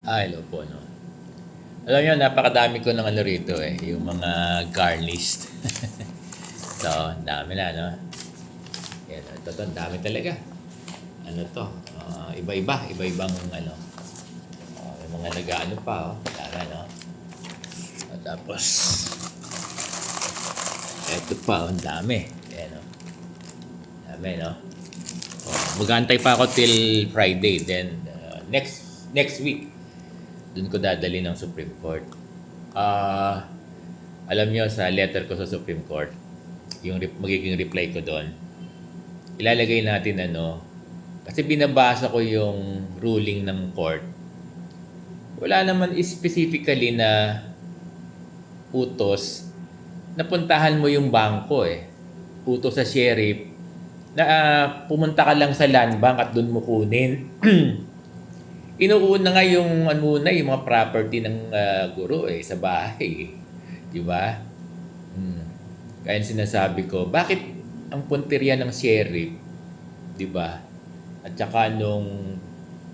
Hello po, no. Alam niyo, napakadami ko ng ano rito eh, yung mga garnished. So, dami na, no? Yan, ito to, dami talaga. Ano to? Iba-ibang ano. May mga nag-ano pa, oh. Dami, no? Tapos, ito pa, oh, ang dami. Yan, no? Dami, no? Mag-aantay pa ako till Friday. Then, next week, dun ko dadali ng Supreme Court. Alam nyo, sa letter ko sa Supreme Court, yung magiging reply ko doon, ilalagay natin kasi binabasa ko yung ruling ng court. Wala naman specifically na utos na puntahan mo yung bangko eh. Utos sa sheriff na pumunta ka lang sa land bank at doon mo kunin. Inuuna nga yung yung mga property ng guro sa bahay. Di ba? Kaya sinasabi ko, bakit ang punteriya ng sheriff, di ba? At saka nung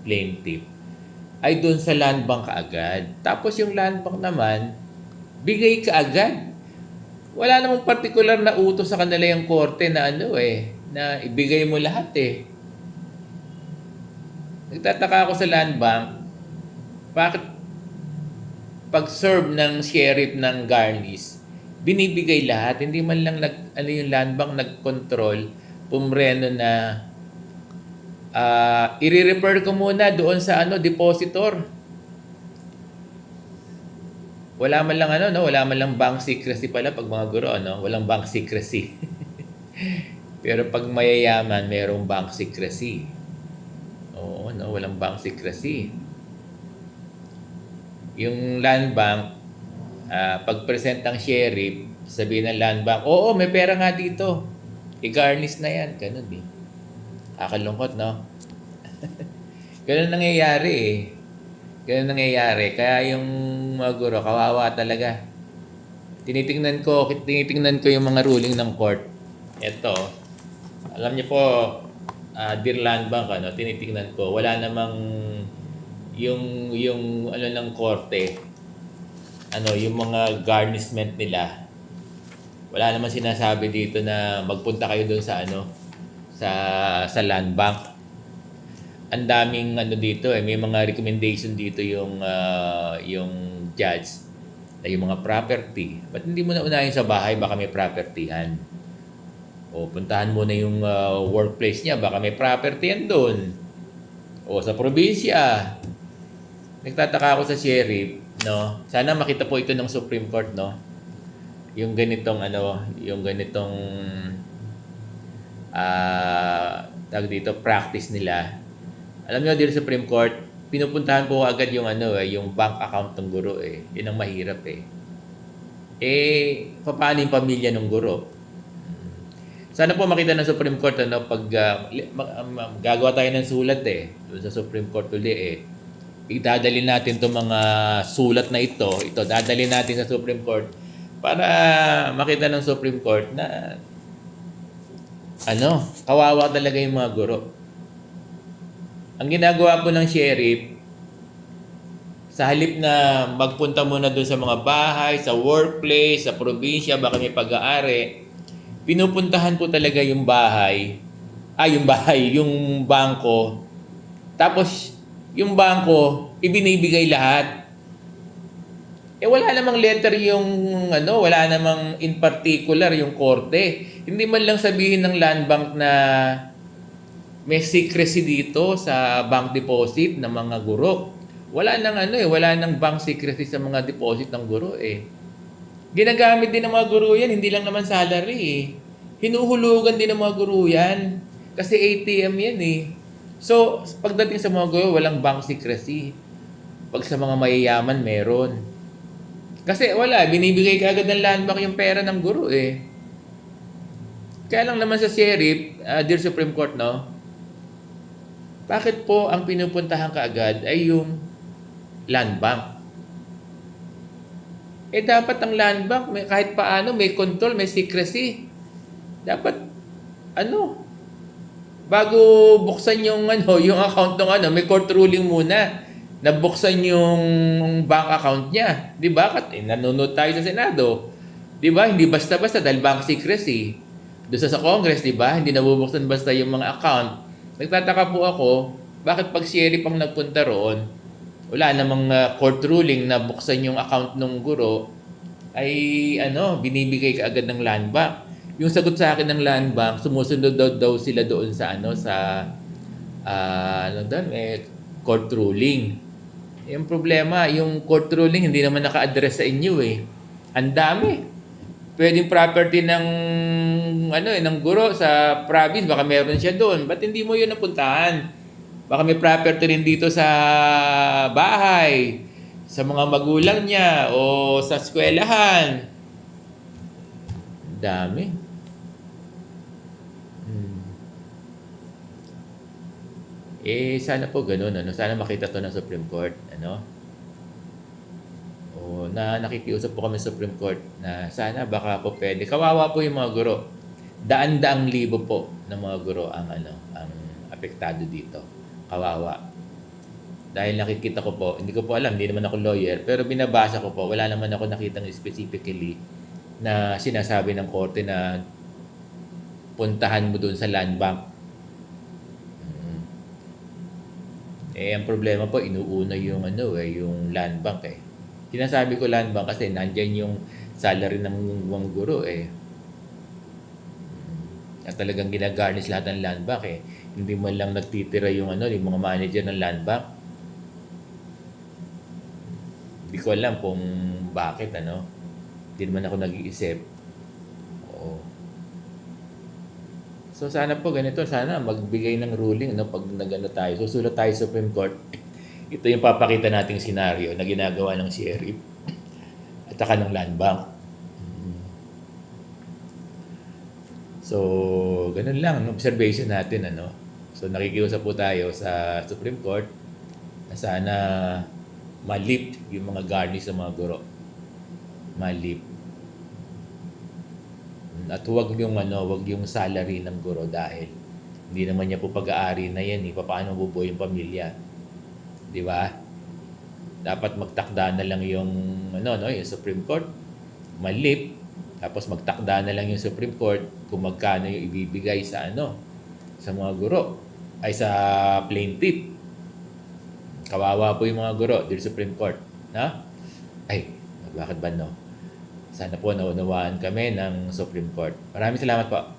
plaintiff ay doon sa land bank kaagad. Tapos yung land bank naman, bigay kaagad. Wala namang particular na utos sa kanila yung korte na na ibigay mo lahat eh. Nagtataka ako sa land bank, bakit pag-serve ng sheriff ng garnish, binibigay lahat, hindi man lang yung land bank nag-control, pumreno na i-refer ko muna doon sa depositor. Wala man lang wala man lang bank secrecy pala pag mga guro, walang bank secrecy. Pero pag mayayaman, mayroong bank secrecy. Oo, walang bank secrecy. Yung land bank, pag-present ng sheriff, sabihin ng land bank, oo, may pera nga dito. I-garnish na yan. Ganun eh. Kakalungkot, no? Ganun nangyayari eh. Ganun nangyayari. Kaya yung mga guro, kawawa talaga. Tinitingnan ko yung mga ruling ng court. Ito, alam niyo po, Dear Land Bank, tinitingnan ko, wala namang yung ng korte, yung mga garnishment nila. Wala namang sinasabi dito na magpunta kayo doon sa sa land bank. Ang daming dito may mga recommendation dito yung judge na yung mga property. Ba't hindi mo na unahin sa bahay, baka may propertyhan. O puntahan mo na yung workplace niya, baka may property yan doon. O sa probinsya. Nagtataka ako sa sheriff, no? Sana makita po ito ng Supreme Court, no? Yung ganitong tawag dito, practice nila. Alam niyo, dito sa Supreme Court, pinupuntahan po agad yung yung bank account ng guro eh. Yun ang mahirap eh. Paano yung pamilya ng guro? Sana po makita ng Supreme Court pag gagawa tayo ng sulat doon sa Supreme Court uli idadalhin natin itong mga sulat na ito dadalhin natin sa Supreme Court para makita ng Supreme Court na kawawa talaga yung mga guro. Ang ginagawa po ng sheriff, sa halip na magpunta muna doon sa mga bahay, sa workplace, sa probinsya, baka may pag-aari, pinupuntahan po talaga yung yung bangko. Tapos, yung bangko, ibinibigay lahat. Wala namang letter wala namang in particular yung korte. Hindi man lang sabihin ng land bank na may secrecy dito sa bank deposit ng mga guro. Wala nang bank secrecy sa mga deposit ng guro Ginagamit din ng mga guro yan, hindi lang naman salary Hinuhulugan din ng mga guro yan. Kasi ATM yan So, pagdating sa mga guro, walang bank secrecy. Pag sa mga mayayaman, meron. Kasi binibigay ka agad ng land bank yung pera ng guro Kaya lang naman sa sheriff, Dear Supreme Court, bakit po ang pinupuntahan kaagad ay yung land bank? Dapat ang land bank, kahit paano, may control, may secrecy. Dapat, bago buksan yung, yung account ng may court ruling muna nabuksan yung bank account niya. Di ba? Nanonood tayo sa Senado. Di ba? Hindi basta-basta dahil bank secrecy. Doon sa Congress, di ba? Hindi nabubuksan basta yung mga account. Nagtataka po ako, bakit pag sheriff ang nagpunta roon, wala namang court ruling na buksan yung account ng guro, ay binibigay kaagad ng land bank. Yung sagot sa akin ng land bank, sumusunod daw sila doon sa court ruling. Yung problema, yung court ruling hindi naman naka-address sa inyo eh. Ang dami. Pwedeng property ng guro sa province, baka meron siya doon. Ba't hindi mo yun napuntahan? Baka may property rin dito sa bahay, sa mga magulang niya, o sa eskwelahan. Ang dami. Sana po ganun, Sana makita to ng Supreme Court, O nakikiusap po kami sa Supreme Court na sana baka po pwede. Kawawa po yung mga guro. Daan-daang libo po ng mga guro ang apektado dito. Kawawa. Dahil nakikita ko po, hindi ko po alam, hindi naman ako lawyer, pero binabasa ko po, wala naman ako nakitang specifically na sinasabi ng korte na puntahan mo doon sa land bank. Ang problema po, inuuna yung yung land bank eh. Sinasabi ko land bank kasi nandyan yung salary ng mga guro eh. At talagang ginagarnish lahat ng land bank eh. Hindi man lang nagtitira yung yung mga manager ng land bank. Hindi ko alam kung bakit Hindi naman ako nag-iisip. Oo. So sana po ganito, sana magbigay ng ruling pag tayo. Susulat tayo sa Supreme Court. Ito yung papakita nating senaryo na ginagawa ng sheriff at saka ng land bank. So, ganun lang ang observation natin So nakikiusap po tayo sa Supreme Court na sana ma-lift yung mga garnish sa mga guro. Ma-lift. At huwag yung salary ng guro dahil hindi naman niya po pag-aari na yan paano mabubuhay yung pamilya. Di ba? Dapat magtakda na lang yung yung Supreme Court, malip, tapos magtakda na lang yung Supreme Court kung magkano yung ibibigay sa sa mga guro ay sa plaintiff. Kawawa po yung mga guro dito sa Supreme Court, bakit ba Sana po naunawaan kami ng Supreme Court. Maraming salamat po.